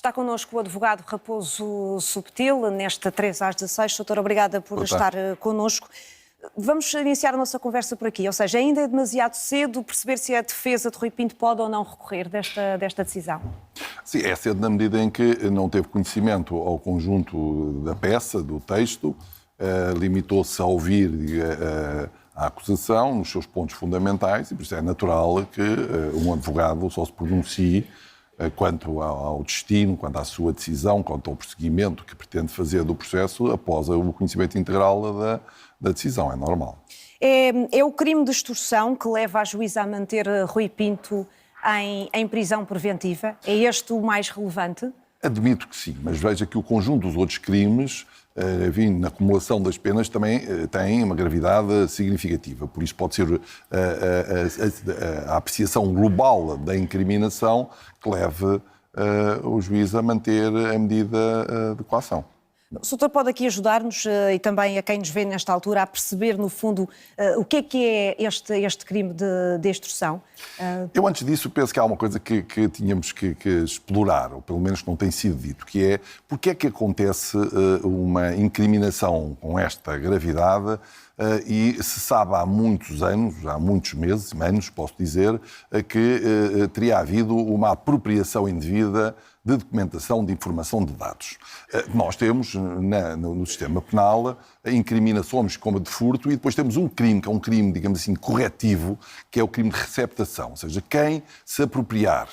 Está connosco o advogado Raposo Subtil, nesta 3 às 16. Doutor, obrigada por estar connosco. Vamos iniciar a nossa conversa por aqui, ou seja, ainda é demasiado cedo perceber se a defesa de Rui Pinto pode ou não recorrer desta decisão? Sim, é cedo na medida em que não teve conhecimento ao conjunto da peça, do texto, limitou-se a ouvir a acusação nos seus pontos fundamentais e por isso é natural que um advogado só se pronuncie quanto ao destino, quanto à sua decisão, quanto ao prosseguimento que pretende fazer do processo após o conhecimento integral da decisão. É normal. É o crime de extorsão que leva a juíza a manter Rui Pinto em prisão preventiva? É este o mais relevante? Admito que sim, mas veja que o conjunto dos outros crimes, na acumulação das penas, também tem uma gravidade significativa. Por isso pode ser a apreciação global da incriminação que leve o juiz a manter a medida de coação. O doutor pode aqui ajudar-nos e também a quem nos vê nesta altura a perceber, no fundo, o que é este crime de extorsão? Eu, antes disso, penso que há uma coisa que tínhamos que explorar, ou pelo menos não tem sido dito, que é porque é que acontece uma incriminação com esta gravidade e se sabe há muitos anos, há muitos meses, anos, posso dizer, que teria havido uma apropriação indevida de documentação de informação de dados. Nós temos no sistema penal incriminações como a de furto e depois temos um crime, que é um crime, digamos assim, corretivo, que é o crime de receptação, ou seja, quem se apropriar,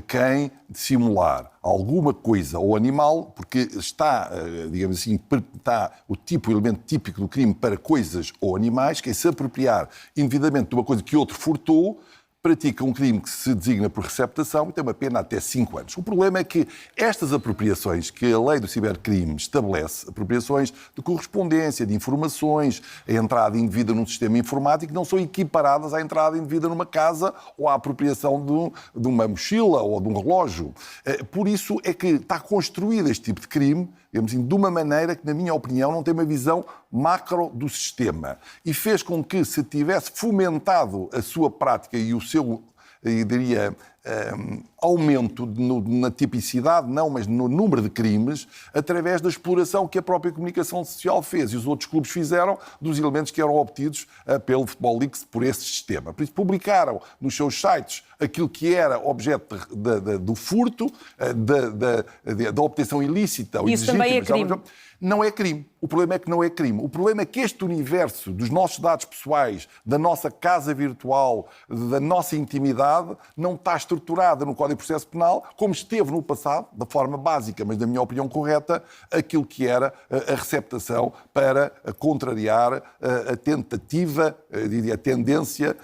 quem simular alguma coisa ou animal, porque está, digamos assim, está o elemento típico do crime para coisas ou animais, quem se apropriar indevidamente de uma coisa que outro furtou, pratica um crime que se designa por receptação e tem uma pena até 5 anos. O problema é que estas apropriações que a lei do cibercrime estabelece, apropriações de correspondência, de informações, a entrada indevida num sistema informático, não são equiparadas à entrada indevida numa casa ou à apropriação de uma mochila ou de um relógio. Por isso é que está construído este tipo de crime, digamos assim, de uma maneira que, na minha opinião, não tem uma visão macro do sistema e fez com que se tivesse fomentado a sua prática e o seu, eu diria, aumento na tipicidade, não, mas no número de crimes, através da exploração que a própria comunicação social fez e os outros clubes fizeram dos elementos que eram obtidos pelo Football Leaks por esse sistema. Por isso publicaram nos seus sites aquilo que era objeto do furto, da obtenção ilícita. Isso também é crime. Não é crime. O problema é que não é crime. O problema é que este universo dos nossos dados pessoais, da nossa casa virtual, da nossa intimidade, não está estruturada no Código de Processo Penal como esteve no passado, da forma básica, mas na minha opinião correta, aquilo que era a receptação para contrariar a tentativa, diria, a tendência,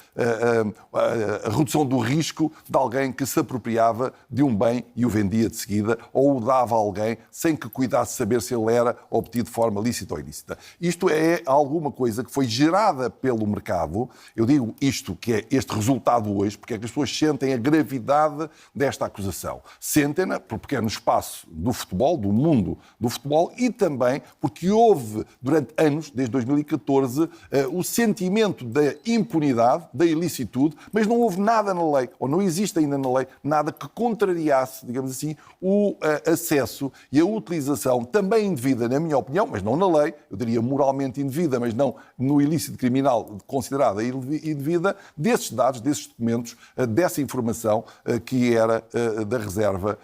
a redução do risco de alguém que se apropriava de um bem e o vendia de seguida ou o dava a alguém sem que cuidasse saber se ele era obtido de forma lícita ou ilícita. Isto é alguma coisa que foi gerada pelo mercado. Eu digo isto, que é este resultado hoje, porque é que as pessoas sentem a gravidade desta acusação. Sentem-na porque é no espaço do futebol, do mundo do futebol, e também porque houve, durante anos, desde 2014, o sentimento da impunidade, da ilicitude, mas não houve nada na lei, ou não existe ainda na lei, nada que contrariasse, digamos assim, o acesso e a utilização também indevida, na minha opinião, mas não na lei, eu diria moralmente indevida, mas não no ilícito criminal considerada indevida, desses dados, desses documentos, dessa informação que era da reserva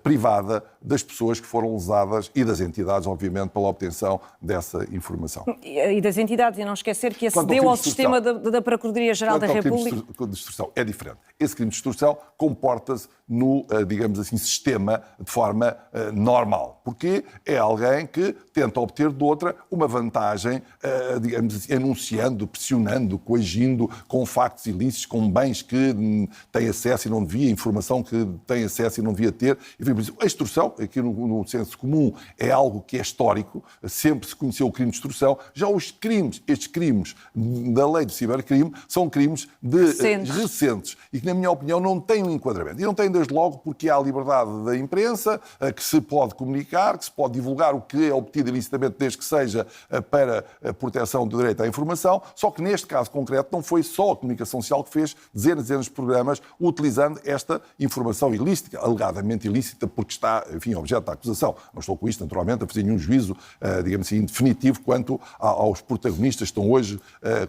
privada das pessoas que foram lesadas e das entidades, obviamente, pela obtenção dessa informação. E das entidades, e não esquecer que acedeu ao sistema da Procuradoria-Geral da República. O crime de extorsão é diferente. Esse crime de extorsão comporta-se no, digamos assim, sistema de forma normal. Porque é alguém que tenta obter de outra uma vantagem, digamos assim, anunciando, pressionando, coagindo, com factos ilícitos, com bens que tem acesso e não devia, informação que tem acesso e não devia ter. Enfim, por isso, a extorsão, aqui no senso comum, é algo que é histórico, sempre se conheceu o crime de extorsão. Já estes crimes da lei do cibercrime, são crimes recentes e que, na minha opinião, não têm um enquadramento. E não têm, desde logo, porque há a liberdade da imprensa, que se pode comunicar, que se pode divulgar o que é obtido ilicitamente, desde que seja para a proteção do direito à informação, só que neste caso concreto não foi só a comunicação social que fez dezenas de programas utilizando esta informação informação ilícita, alegadamente ilícita, porque está, enfim, objeto da acusação. Não estou com isto, naturalmente, a fazer nenhum juízo, digamos assim, definitivo quanto aos protagonistas que estão hoje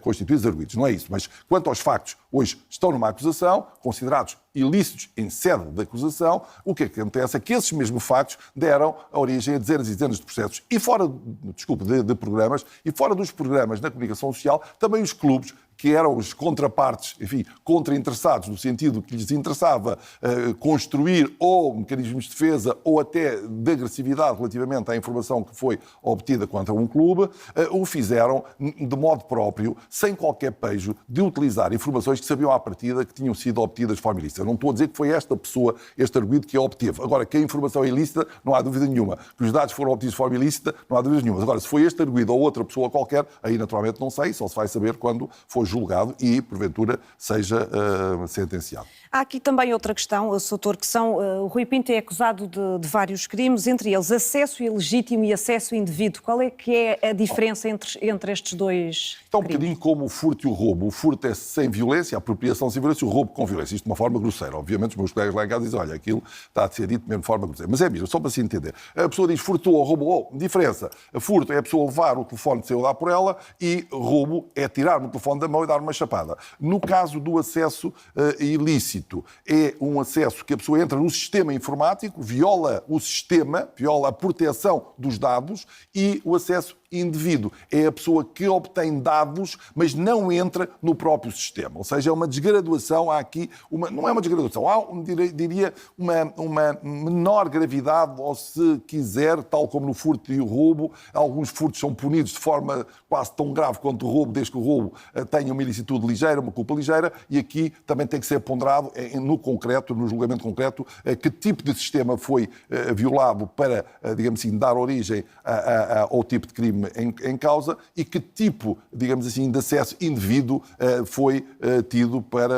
constituídos arguidos. Não é isso. Mas quanto aos factos, hoje estão numa acusação, considerados ilícitos em sede de acusação, o que acontece é que esses mesmos factos deram a origem a dezenas e dezenas de processos. E fora, de programas, e fora dos programas na comunicação social, também os clubes, que eram os contrapartes, enfim, contra-interessados, no sentido que lhes interessava construir ou mecanismos de defesa ou até de agressividade relativamente à informação que foi obtida contra um clube, o fizeram de modo próprio, sem qualquer pejo, de utilizar informações que sabiam à partida que tinham sido obtidas de forma ilícita. Eu não estou a dizer que foi esta pessoa, este arguido, que a obteve. Agora, que a informação é ilícita, não há dúvida nenhuma. Que os dados foram obtidos de forma ilícita, não há dúvida nenhuma. Agora, se foi este arguido ou outra pessoa qualquer, aí naturalmente não sei, só se vai saber quando for julgado e, porventura, seja sentenciado. Há aqui também outra questão, Sr. Doutor, que são... o Rui Pinto é acusado de vários crimes, entre eles acesso ilegítimo e acesso indevido. Qual é que é a diferença entre estes dois Está um crimes? bocadinho como o furto e o roubo. O furto é sem violência, a apropriação sem violência, o roubo com violência. Isto de uma forma grosseira. Obviamente, os meus colegas lá em casa dizem, olha, aquilo está a ser dito mesmo de forma grosseira. Mas é mesmo, só para se entender. A pessoa diz furtou ou roubou. Diferença. Furto é a pessoa levar o telefone de seu dar por ela e roubo é tirar o telefone da mão e dar uma chapada. No caso do acesso ilícito, é um acesso que a pessoa entra no sistema informático, viola o sistema, viola a proteção dos dados, e o acesso indevido é a pessoa que obtém dados, mas não entra no próprio sistema. Ou seja, é uma desgraduação, há aqui, não é uma desgraduação, há, diria, uma menor gravidade, ou se quiser, tal como no furto e o roubo, alguns furtos são punidos de forma quase tão grave quanto o roubo, desde que o roubo tenha uma ilicitude ligeira, uma culpa ligeira, e aqui também tem que ser ponderado, no concreto, no julgamento concreto, que tipo de sistema foi violado para, digamos assim, dar origem ao tipo de crime em causa e que tipo, digamos assim, de acesso indevido foi tido para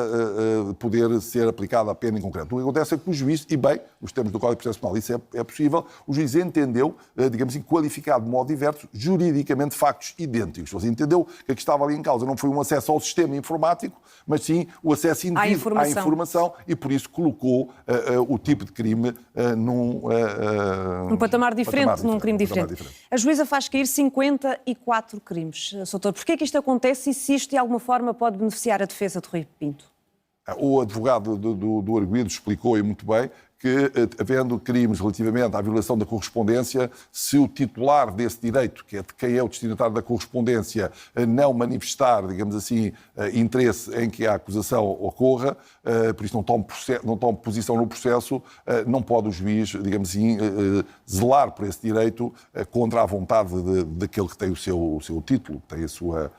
poder ser aplicada a pena em concreto. O que acontece é que o juiz, e bem, os termos do Código de Processo Penal, isso é possível, o juiz entendeu, digamos assim, qualificado de modo diverso, juridicamente factos idênticos. Ele entendeu que o que estava ali em causa não foi um acesso ao sistema informático, mas sim o acesso indevido à informação e por isso colocou o tipo de crime num patamar diferente, num crime diferente. A juíza faz cair 54 crimes. Sr. Doutor, porquê é que isto acontece e se isto de alguma forma pode beneficiar a defesa de Rui Pinto? O advogado do arguido explicou, e muito bem, que, havendo crimes relativamente à violação da correspondência, se o titular desse direito, que é de quem é o destinatário da correspondência, não manifestar, digamos assim, interesse em que a acusação ocorra, por isso não tome posição no processo, não pode o juiz, digamos assim, zelar por esse direito contra a vontade daquele que tem o seu título, que tem a sua,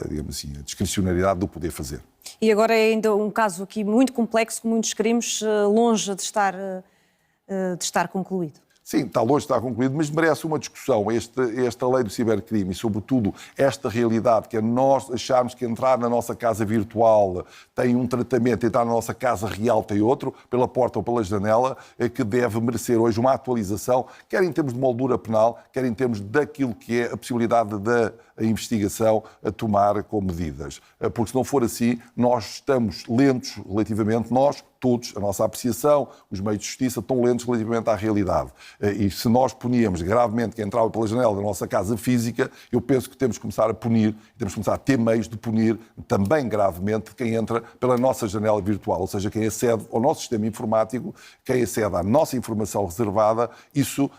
digamos assim, a discricionariedade do poder fazer. E agora é ainda um caso aqui muito complexo, com muitos crimes, longe de estar concluído. Sim, está longe de estar concluído, mas merece uma discussão. Esta lei do cibercrime e, sobretudo, esta realidade que é nós acharmos que entrar na nossa casa virtual tem um tratamento, entrar na nossa casa real tem outro, pela porta ou pela janela, que deve merecer hoje uma atualização, quer em termos de moldura penal, quer em termos daquilo que é a possibilidade da investigação a tomar com medidas. Porque se não for assim, nós estamos lentos relativamente, nós, todos, a nossa apreciação, os meios de justiça estão lentos relativamente à realidade. E se nós puníamos gravemente quem entrava pela janela da nossa casa física, eu penso que temos que começar a punir, temos que começar a ter meios de punir também gravemente quem entra pela nossa janela virtual, ou seja, quem acede ao nosso sistema informático, quem acede à nossa informação reservada, isso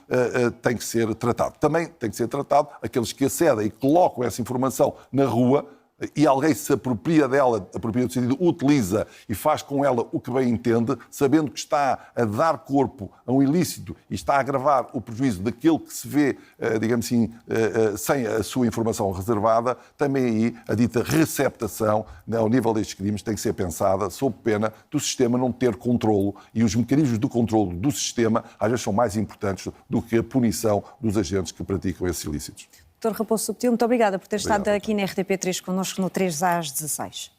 tem que ser tratado. Também tem que ser tratado aqueles que acedem e colocam essa informação na rua, e alguém se apropria dela, apropria no sentido, utiliza e faz com ela o que bem entende, sabendo que está a dar corpo a um ilícito e está a agravar o prejuízo daquele que se vê, digamos assim, sem a sua informação reservada, também aí a dita receptação, ao nível destes crimes, tem que ser pensada sob pena do sistema não ter controlo, e os mecanismos do controlo do sistema às vezes são mais importantes do que a punição dos agentes que praticam esses ilícitos. Dr. Raposo Subtil, muito obrigada por ter estado aqui na RTP3 connosco no 3 às 16.